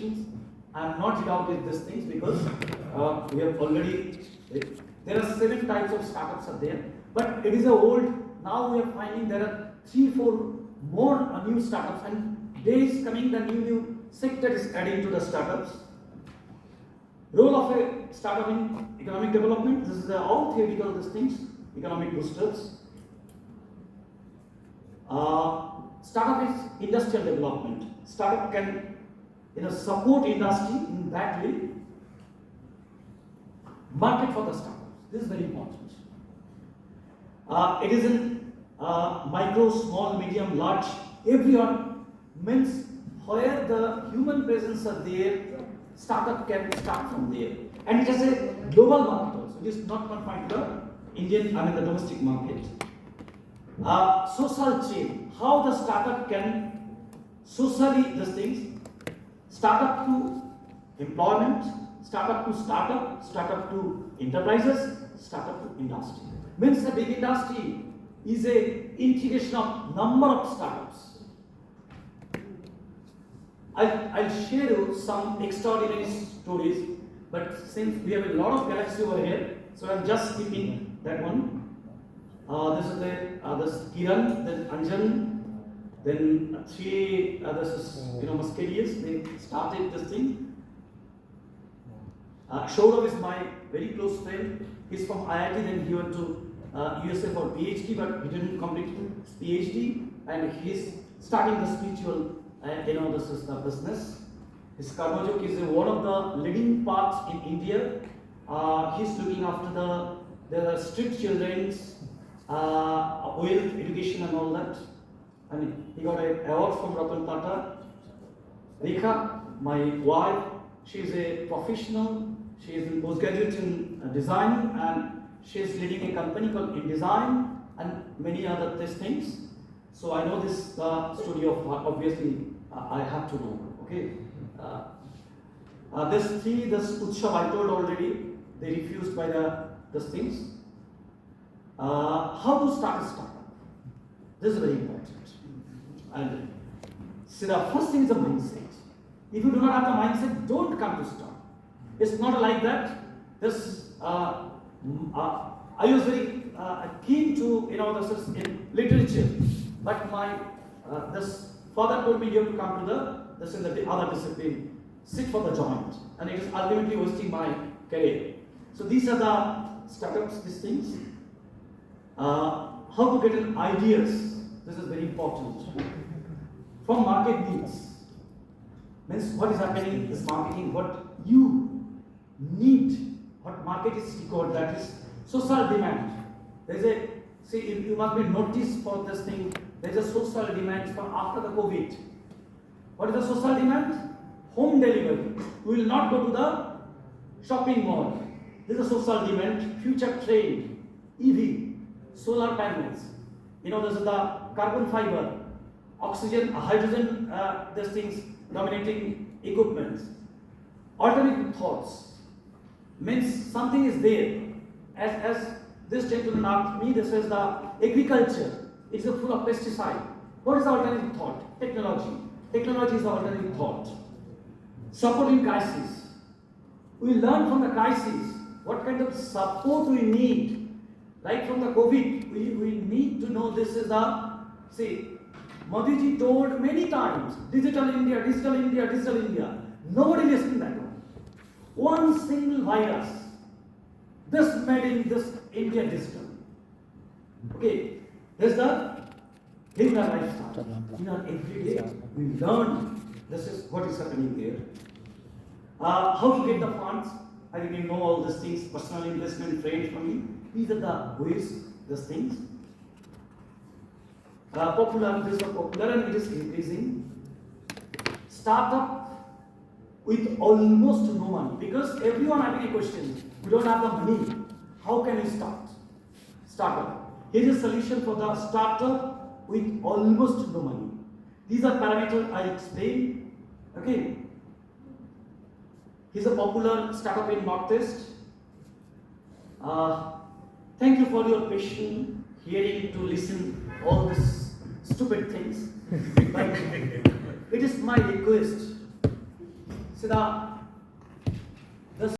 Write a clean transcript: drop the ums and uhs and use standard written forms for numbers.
questions. I am not out with these things because we have already, there are 7 types of startups are there, but it is a old, now we are finding there are 3-4 more new startups, and there is coming the new sector is adding to the startups. Role of a startup in economic development, this is all theoretical these things, economic boosters. Startup is industrial development. Startup can support industry in that way. Market for the startups, this is very important. It is in micro, small, medium, large, everyone, means where the human presence are there, startup can start from there. And it has a global market also. It is not confined to the Indian, the domestic market. Social chain, how the startup can socially these things, startup to employment, startup to startup, startup to enterprises, startup to industry. Means a big industry is a integration of number of startups. I'll share you some extraordinary stories, but since we have a lot of galaxy over here, so I'm just skipping that one. This is this Kiran, then Anjan, then 3 this is Muscadius. They started this thing. Shourav is my very close friend. He's from IIT. Then he went to USA for PhD, but he didn't complete his PhD, and he's starting the spiritual. This is the business. His Karmajuk is one of the leading parts in India. He's looking after the street children's wealth, education and all that. He got an award from Ratan Tata. Rekha, my wife, she is a professional. She is in postgraduate in design, and she is leading a company called InDesign and many other these things. So I know this story of her, obviously I have to know. Okay. This Utshav I told already, they refused by these things. How to start a startup? This is very important. And see, the first thing is the mindset. If you do not have the mindset, don't come to start. It's not like that. This I was very keen to this is in literature, but my this father told me you have to come to this in the other discipline, sit for the joint, and it is ultimately wasting my career. So these are the startups, these things. How to get an ideas? This is very important. From market needs, means what is happening is marketing, what you need, what market is required, that is social demand. There is if you must be noticed for this thing, there is a social demand for after the COVID. What is the social demand? Home delivery. We will not go to the shopping mall. There is a social demand, future trend, EV, solar panels. This is the carbon fiber, oxygen, hydrogen, these things dominating equipment. Alternative thoughts means something is there. As this gentleman asked me, this is the agriculture. It's full of pesticide. What is the alternative thought? Technology. Technology is the alternative thought. Support in crisis. We learn from the crisis what kind of support we need. Like from the COVID, we need to know this is Modiji told many times, digital India, digital India, digital India. Nobody listened to that one. One single virus, this made in this India digital. Okay, there's the regular lifestyle. Every day we learn this is what is happening here. How to get the funds? I think you know all these things, personal investment, friends from me. These are the ways, these things. Popular, this is popular and it is increasing. Startup with almost no money, because everyone having a question, we don't have the money. How can we start? Startup. Here is a solution for the startup with almost no money. These are parameters I explained. Okay. Here's a popular startup in Northeast. Thank you for your patience, hearing to listen all these stupid things. But it is my request. See, the